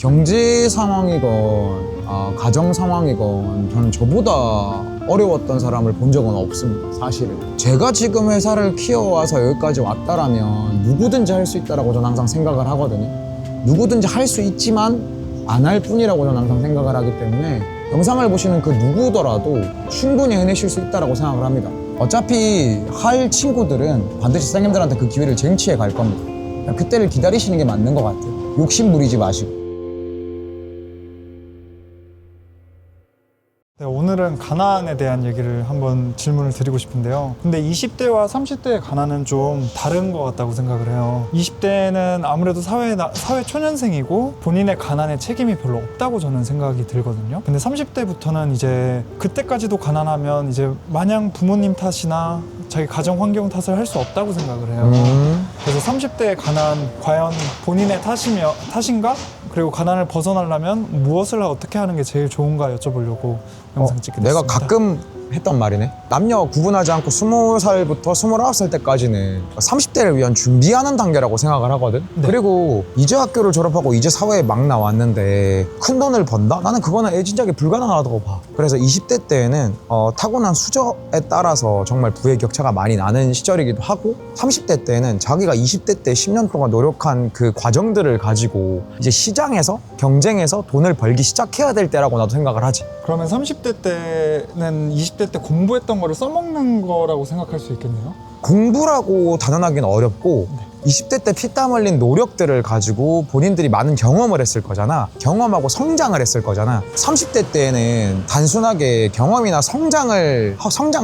경제 상황이건 가정 상황이건 저는 저보다 어려웠던 사람을 본 적은 없습니다. 사실은 제가 지금 회사를 키워와서 여기까지 왔다라면 누구든지 할 수 있다라고 저는 항상 생각을 하거든요. 누구든지 할 수 있지만 안 할 뿐이라고 저는 항상 생각을 하기 때문에 영상을 보시는 그 누구더라도 충분히 해내실 수 있다라고 생각을 합니다. 어차피 할 친구들은 반드시 선생님들한테 그 기회를 쟁취해 갈 겁니다. 그냥 그때를 기다리시는 게 맞는 것 같아요. 욕심 부리지 마시고. 네, 오늘은 가난에 대한 얘기를 한번 질문을 드리고 싶은데요. 근데 20대와 30대의 가난은 좀 다른 것 같다고 생각을 해요. 20대는 아무래도 사회 초년생이고 본인의 가난에 책임이 별로 없다고 저는 생각이 들거든요. 근데 30대부터는 이제 그때까지도 가난하면 이제 마냥 부모님 탓이나 자기 가정 환경 탓을 할 수 없다고 생각을 해요. 그래서 30대의 가난 과연 본인의 탓인가? 그리고 가난을 벗어나려면 무엇을 어떻게 하는 게 제일 좋은가 여쭤보려고 영상 찍게 됐습니다. 내가 가끔 했던 말이네. 남녀 구분하지 않고 20살부터 29살 때까지는 30대를 위한 준비하는 단계라고 생각을 하거든. 네. 그리고 이제 학교를 졸업하고 이제 사회에 막 나왔는데 큰 돈을 번다? 나는 그거는 애진작이 불가능하다고 봐. 그래서 20대 때에는 타고난 수저에 따라서 정말 부의 격차가 많이 나는 시절이기도 하고 30대 때는 자기가 20대 때 10년 동안 노력한 그 과정들을 가지고 이제 시장에서 경쟁해서 돈을 벌기 시작해야 될 때라고 나도 생각을 하지. 그러면 30대 때는 20대 때 공부했던 거를 써먹는 거라고 생각할 수 있겠네요. 공부라고 단언하기는 어렵고 20대 때 피땀 흘린 노력들을 가지고 본인들이 많은 경험을 했을 거잖아. 경험하고 성장을 했을 거잖아. 30대 때는 단순하게 경험이나 성장을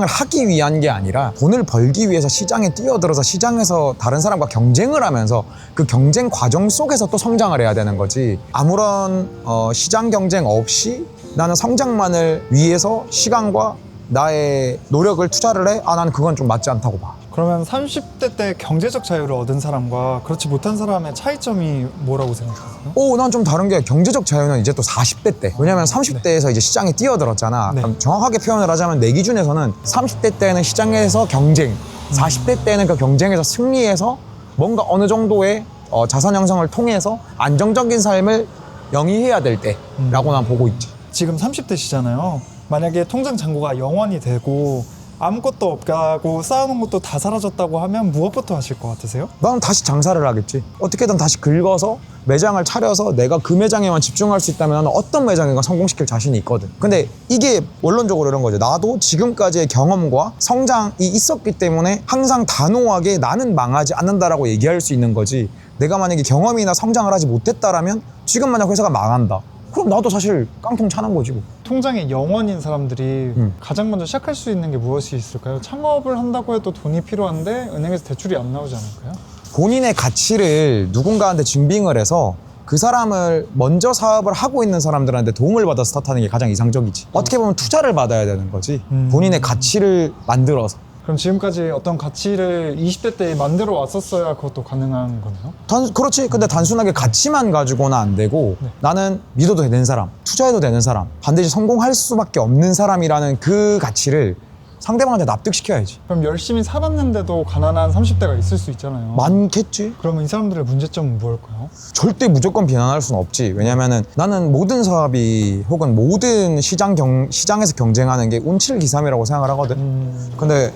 하기 위한 게 아니라 돈을 벌기 위해서 시장에 뛰어들어서 시장에서 다른 사람과 경쟁을 하면서 그 경쟁 과정 속에서 또 성장을 해야 되는 거지. 아무런 시장 경쟁 없이 나는 성장만을 위해서 시간과 나의 노력을 투자를 해? 나는 그건 좀 맞지 않다고 봐. 그러면 30대 때 경제적 자유를 얻은 사람과 그렇지 못한 사람의 차이점이 뭐라고 생각하세요? 난 좀 다른 게 경제적 자유는 이제 또 40대 때. 왜냐면 30대에서 이제 시장에 뛰어들었잖아. 네. 그럼 정확하게 표현을 하자면 내 기준에서는 30대 때는 시장에서 경쟁, 40대 때는 그 경쟁에서 승리해서 뭔가 어느 정도의 자산 형성을 통해서 안정적인 삶을 영위해야 될 때라고 난 보고 있지. 지금 30대시잖아요. 만약에 통장 잔고가 0원이 되고 아무것도 없고 쌓아놓은 것도 다 사라졌다고 하면 무엇부터 하실 것 같으세요? 나는 다시 장사를 하겠지. 어떻게든 다시 긁어서 매장을 차려서 내가 그 매장에만 집중할 수 있다면 나는 어떤 매장이건 성공시킬 자신이 있거든. 근데 이게 원론적으로 이런 거죠. 나도 지금까지의 경험과 성장이 있었기 때문에 항상 단호하게 나는 망하지 않는다라고 얘기할 수 있는 거지. 내가 만약에 경험이나 성장을 하지 못했다라면 지금 만약 회사가 망한다. 그럼 나도 사실 깡통 차는 거지 뭐. 통장에 0원인 사람들이 가장 먼저 시작할 수 있는 게 무엇이 있을까요? 창업을 한다고 해도 돈이 필요한데 은행에서 대출이 안 나오지 않을까요? 본인의 가치를 누군가한테 증빙을 해서 그 사람을 먼저 사업을 하고 있는 사람들한테 도움을 받아 스타트하는 게 가장 이상적이지. 어떻게 보면 투자를 받아야 되는 거지. 본인의 가치를 만들어서. 그럼 지금까지 어떤 가치를 20대 때 만들어 왔었어야 그것도 가능한 거네요? 그렇지. 근데 단순하게 가치만 가지고는 안 되고 나는 믿어도 되는 사람, 투자해도 되는 사람, 반드시 성공할 수밖에 없는 사람이라는 그 가치를 상대방한테 납득시켜야지. 그럼 열심히 살았는데도 가난한 30대가 있을 수 있잖아요. 많겠지. 그러면 이 사람들의 문제점은 뭘까요? 절대 무조건 비난할 수는 없지. 왜냐면은 나는 모든 사업이 혹은 모든 시장에서 경쟁하는 게 운칠기삼이라고 생각을 하거든. 근데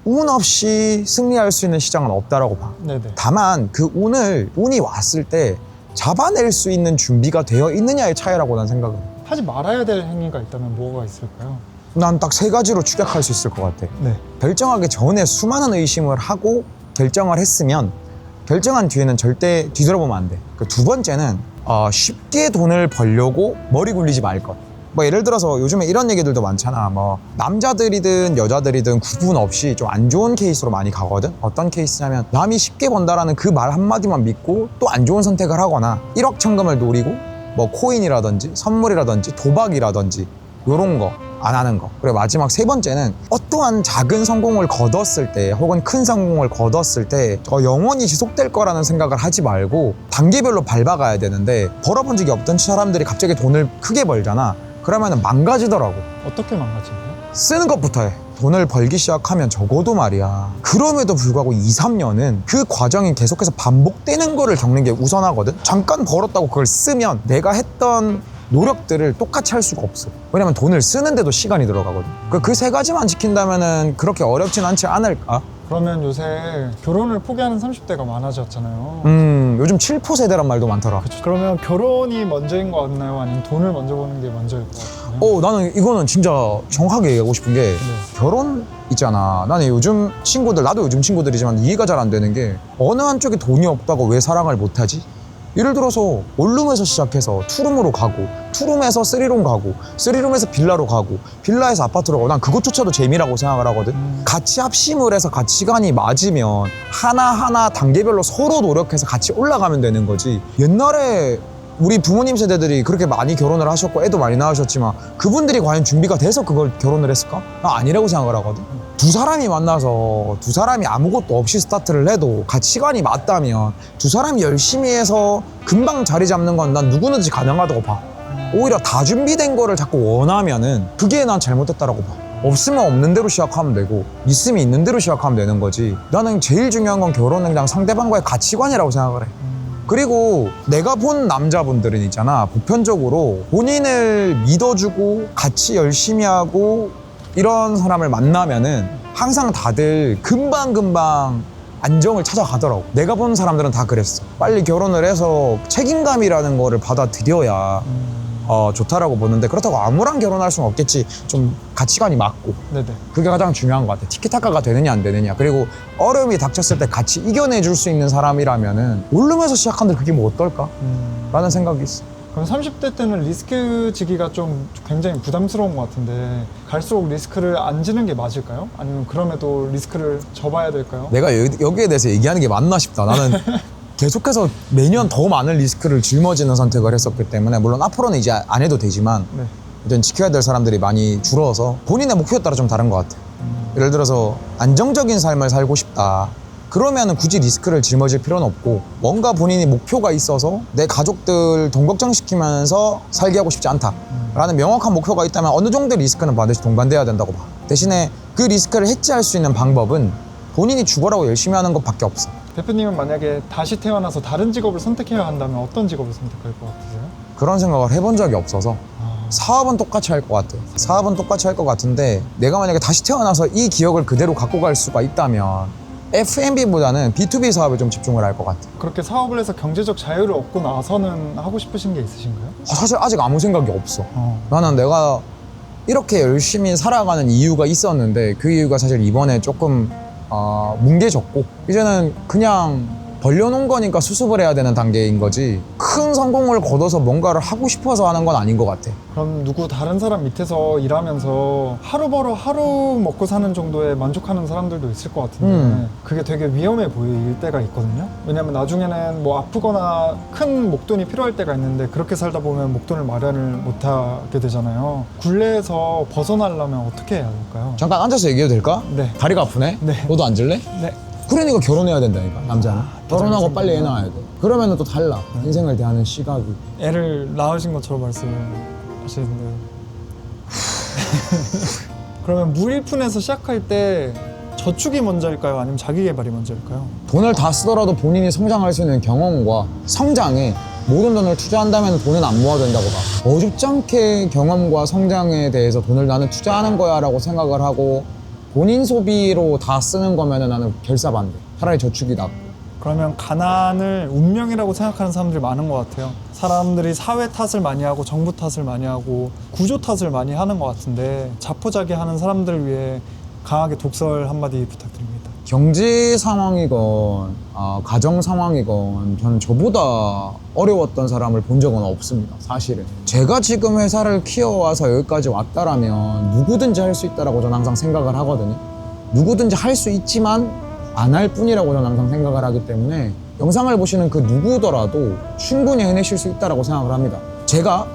운 없이 승리할 수 있는 시장은 없다라고 봐. 네네. 다만 그 운이 왔을 때 잡아낼 수 있는 준비가 되어 있느냐의 차이라고 난 생각을 해. 하지 말아야 될 행위가 있다면 뭐가 있을까요? 난 딱 3가지로 축약할 수 있을 것 같아. 네. 결정하기 전에 수많은 의심을 하고 결정을 했으면 결정한 뒤에는 절대 뒤돌아보면 안 돼. 그 2번째는 쉽게 돈을 벌려고 머리 굴리지 말 것. 뭐 예를 들어서 요즘에 이런 얘기들도 많잖아. 뭐 남자들이든 여자들이든 구분 없이 좀 안 좋은 케이스로 많이 가거든. 어떤 케이스냐면 남이 쉽게 번다라는 그 말 한마디만 믿고 또 안 좋은 선택을 하거나 1억 천금을 노리고 뭐 코인이라든지 선물이라든지 도박이라든지 요런 거 안 하는 거. 그리고 마지막 3번째는 어떠한 작은 성공을 거뒀을 때 혹은 큰 성공을 거뒀을 때 영원히 지속될 거라는 생각을 하지 말고 단계별로 밟아가야 되는데 벌어본 적이 없던 사람들이 갑자기 돈을 크게 벌잖아. 그러면 망가지더라고. 어떻게 망가지나요? 쓰는 것부터 해. 돈을 벌기 시작하면 적어도 말이야. 그럼에도 불구하고 2, 3년은 그 과정이 계속해서 반복되는 거를 겪는 게 우선하거든. 잠깐 벌었다고 그걸 쓰면 내가 했던 노력들을 똑같이 할 수가 없어. 왜냐면 돈을 쓰는데도 시간이 들어가거든. 그 세 가지만 지킨다면은 그렇게 어렵진 않지 않을까? 그러면 요새 결혼을 포기하는 30대가 많아졌잖아요. 요즘 7포 세대란 말도 많더라. 그러면 결혼이 먼저인 것 같나요? 아니면 돈을 먼저 버는 게 먼저일 것 같나요? 나는 이거는 진짜 정확하게 얘기하고 싶은 게 결혼 있잖아. 나는 요즘 친구들, 나도 요즘 친구들이지만 이해가 잘 안 되는 게 어느 한쪽에 돈이 없다고 왜 사랑을 못하지? 예를 들어서 원룸에서 시작해서 투룸으로 가고, 투룸에서 쓰리룸 가고, 쓰리룸에서 빌라로 가고, 빌라에서 아파트로 가고, 난 그것조차도 재미라고 생각을 하거든. 같이 합심을 해서 가치관이 맞으면 하나하나 단계별로 서로 노력해서 같이 올라가면 되는 거지. 옛날에 우리 부모님 세대들이 그렇게 많이 결혼을 하셨고 애도 많이 낳으셨지만 그분들이 과연 준비가 돼서 그걸 결혼을 했을까? 난 아니라고 생각을 하거든. 두 사람이 만나서 두 사람이 아무것도 없이 스타트를 해도 가치관이 맞다면 두 사람이 열심히 해서 금방 자리 잡는 건 난 누구든지 가능하다고 봐. 오히려 다 준비된 거를 자꾸 원하면은 그게 난 잘못됐다라고 봐. 없으면 없는 대로 시작하면 되고 있으면 있는 대로 시작하면 되는 거지. 나는 제일 중요한 건 결혼은 그냥 상대방과의 가치관이라고 생각을 해. 그리고 내가 본 남자분들은 있잖아, 보편적으로 본인을 믿어주고 같이 열심히 하고 이런 사람을 만나면은 항상 다들 금방금방 안정을 찾아가더라고. 내가 본 사람들은 다 그랬어. 빨리 결혼을 해서 책임감이라는 거를 받아들여야 좋다라고 보는데, 그렇다고 아무랑 결혼할 수는 없겠지. 좀 가치관이 맞고. 네네. 그게 가장 중요한 것 같아. 티키타카가 되느냐 안 되느냐. 그리고 어려움이 닥쳤을 때 같이 이겨내줄 수 있는 사람이라면은 원룸에서 시작한들 그게 뭐 어떨까? 라는 생각이 있어. 그럼 30대 때는 리스크 지기가 좀 굉장히 부담스러운 것 같은데 갈수록 리스크를 안 지는 게 맞을까요? 아니면 그럼에도 리스크를 져봐야 될까요? 내가 여기에 대해서 얘기하는 게 맞나 싶다. 나는 계속해서 매년 더 많은 리스크를 짊어지는 선택을 했었기 때문에, 물론 앞으로는 이제 안 해도 되지만 네. 일단 지켜야 될 사람들이 많이 줄어서 본인의 목표에 따라 좀 다른 것 같아. 예를 들어서 안정적인 삶을 살고 싶다. 그러면은 굳이 리스크를 짊어질 필요는 없고, 뭔가 본인이 목표가 있어서 내 가족들 돈 걱정시키면서 살게 하고 싶지 않다 라는 명확한 목표가 있다면 어느 정도 리스크는 반드시 동반돼야 된다고 봐. 대신에 그 리스크를 해지할 수 있는 방법은 본인이 죽어라고 열심히 하는 것밖에 없어. 대표님은 만약에 다시 태어나서 다른 직업을 선택해야 한다면 어떤 직업을 선택할 것 같으세요? 그런 생각을 해본 적이 없어서 사업은 똑같이 할 것 같아. 사업은 똑같이 할 것 같은데, 내가 만약에 다시 태어나서 이 기억을 그대로 갖고 갈 수가 있다면 F&B보다는 B2B 사업에 좀 집중을 할 것 같아. 그렇게 사업을 해서 경제적 자유를 얻고 나서는 하고 싶으신 게 있으신가요? 사실 아직 아무 생각이 없어. 나는 내가 이렇게 열심히 살아가는 이유가 있었는데 그 이유가 사실 이번에 조금 뭉개졌고, 이제는 그냥 벌려놓은 거니까 수습을 해야 되는 단계인 거지 큰 성공을 거둬서 뭔가를 하고 싶어서 하는 건 아닌 것 같아. 그럼 누구 다른 사람 밑에서 일하면서 하루 벌어 하루 먹고 사는 정도에 만족하는 사람들도 있을 것 같은데 그게 되게 위험해 보일 때가 있거든요. 왜냐면 나중에는 뭐 아프거나 큰 목돈이 필요할 때가 있는데 그렇게 살다 보면 목돈을 마련을 못하게 되잖아요. 굴레에서 벗어나려면 어떻게 해야 할까요? 잠깐 앉아서 얘기해도 될까? 네. 다리가 아프네? 네. 너도 앉을래? 네. 그러니까 결혼해야 된다니까, 남자는. 결혼하고 맞아요. 빨리 애 낳아야 돼. 그러면은 또 달라. 인생을 대하는 시각이. 애를 낳으신 것처럼 말씀을 하시는데 그러면 무일푼에서 시작할 때 저축이 먼저일까요? 아니면 자기 개발이 먼저일까요? 돈을 다 쓰더라도 본인이 성장할 수 있는 경험과 성장에 모든 돈을 투자한다면 돈은 안 모아도 된다고 봐. 어줍지 않게 경험과 성장에 대해서 돈을 나는 투자하는 거야 라고 생각을 하고 본인 소비로 다 쓰는 거면은 나는 결사반대. 차라리 저축이 낫고. 그러면 가난을 운명이라고 생각하는 사람들이 많은 것 같아요. 사람들이 사회 탓을 많이 하고 정부 탓을 많이 하고 구조 탓을 많이 하는 것 같은데 자포자기하는 사람들을 위해 강하게 독설 한마디 부탁드립니다. 경제 상황이건 가정 상황이건 저는 저보다 어려웠던 사람을 본 적은 없습니다. 사실은 제가 지금 회사를 키워와서 여기까지 왔다라면 누구든지 할 수 있다라고 저는 항상 생각을 하거든요. 누구든지 할 수 있지만 안 할 뿐이라고 저는 항상 생각을 하기 때문에 영상을 보시는 그 누구더라도 충분히 해내실 수 있다라고 생각을 합니다. 제가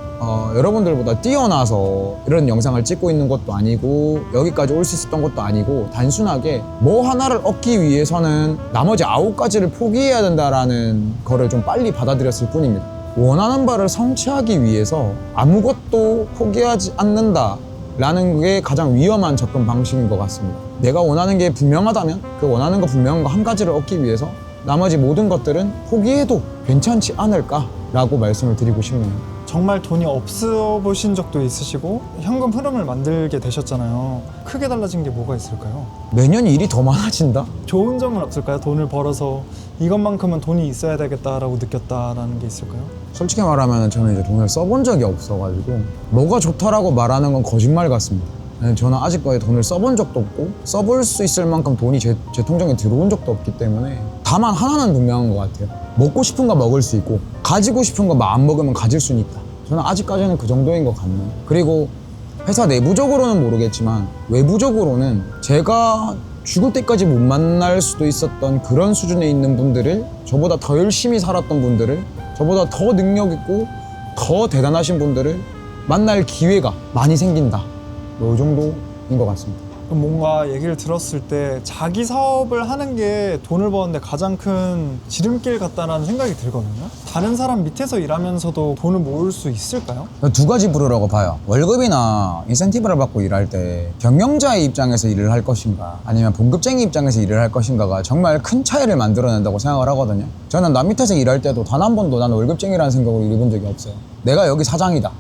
여러분들보다 뛰어나서 이런 영상을 찍고 있는 것도 아니고 여기까지 올 수 있었던 것도 아니고 단순하게 뭐 하나를 얻기 위해서는 나머지 9가지를 포기해야 된다라는 거를 좀 빨리 받아들였을 뿐입니다. 원하는 바를 성취하기 위해서 아무것도 포기하지 않는다라는 게 가장 위험한 접근 방식인 것 같습니다. 내가 원하는 게 분명하다면 그 원하는 거 분명한 거 한 가지를 얻기 위해서 나머지 모든 것들은 포기해도 괜찮지 않을까라고 말씀을 드리고 싶네요. 정말 돈이 없어 보신 적도 있으시고 현금 흐름을 만들게 되셨잖아요. 크게 달라진 게 뭐가 있을까요? 매년 일이 더 많아진다? 좋은 점은 없을까요? 돈을 벌어서 이것만큼은 돈이 있어야 되겠다라고 느꼈다라는 게 있을까요? 솔직히 말하면 저는 이제 돈을 써본 적이 없어가지고 뭐가 좋다라고 말하는 건 거짓말 같습니다. 저는 아직까지 돈을 써본 적도 없고 써볼 수 있을 만큼 돈이 제 통장에 들어온 적도 없기 때문에 다만 하나는 분명한 것 같아요. 먹고 싶은 거 먹을 수 있고 가지고 싶은 거 마음 먹으면 가질 수는 있다. 저는 아직까지는 그 정도인 것 같네요. 그리고 회사 내부적으로는 모르겠지만 외부적으로는 제가 죽을 때까지 못 만날 수도 있었던 그런 수준에 있는 분들을, 저보다 더 열심히 살았던 분들을, 저보다 더 능력 있고 더 대단하신 분들을 만날 기회가 많이 생긴다. 이 정도인 것 같습니다. 그럼 뭔가 얘기를 들었을 때 자기 사업을 하는 게 돈을 버는데 가장 큰 지름길 같다라는 생각이 들거든요. 다른 사람 밑에서 일하면서도 돈을 모을 수 있을까요? 두 가지 부류라고 봐요. 월급이나 인센티브를 받고 일할 때 경영자의 입장에서 일을 할 것인가 아니면 봉급쟁이 입장에서 일을 할 것인가가 정말 큰 차이를 만들어낸다고 생각을 하거든요. 저는 남 밑에서 일할 때도 단 한 번도 나는 월급쟁이라는 생각으로 일해본 적이 없어요. 내가 여기 사장이다.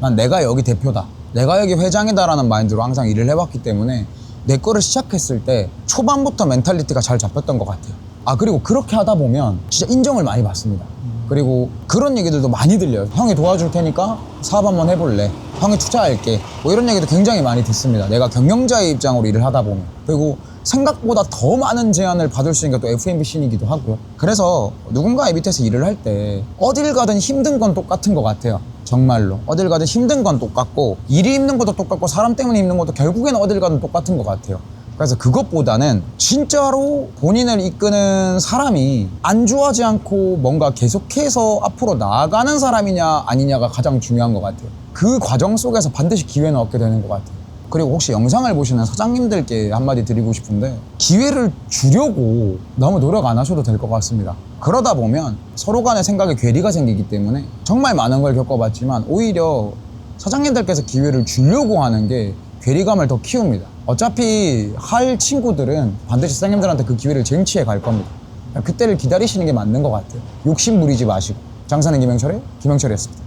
난 내가 여기 대표다. 내가 여기 회장이다라는 마인드로 항상 일을 해봤기 때문에 내 거를 시작했을 때 초반부터 멘탈리티가 잘 잡혔던 것 같아요. 그리고 그렇게 하다 보면 진짜 인정을 많이 받습니다. 그리고 그런 얘기들도 많이 들려요. 형이 도와줄 테니까 사업 한번 해볼래. 형이 투자할게. 뭐 이런 얘기도 굉장히 많이 듣습니다. 내가 경영자의 입장으로 일을 하다 보면. 그리고 생각보다 더 많은 제안을 받을 수 있는 게 또 FMBC이기도 하고요. 그래서 누군가의 밑에서 일을 할 때 어딜 가든 힘든 건 똑같은 것 같아요. 정말로 어딜 가든 힘든 건 똑같고 일이 힘든 것도 똑같고 사람 때문에 힘든 것도 결국에는 어딜 가든 똑같은 것 같아요. 그래서 그것보다는 진짜로 본인을 이끄는 사람이 안주하지 않고 뭔가 계속해서 앞으로 나아가는 사람이냐 아니냐가 가장 중요한 것 같아요. 그 과정 속에서 반드시 기회는 얻게 되는 것 같아요. 그리고 혹시 영상을 보시는 사장님들께 한마디 드리고 싶은데 기회를 주려고 너무 노력 안 하셔도 될 것 같습니다. 그러다 보면 서로 간의 생각에 괴리가 생기기 때문에 정말 많은 걸 겪어봤지만 오히려 사장님들께서 기회를 주려고 하는 게 괴리감을 더 키웁니다. 어차피 할 친구들은 반드시 사장님들한테 그 기회를 쟁취해 갈 겁니다. 그때를 기다리시는 게 맞는 것 같아요. 욕심 부리지 마시고. 장사는 김영철의 김영철이었습니다.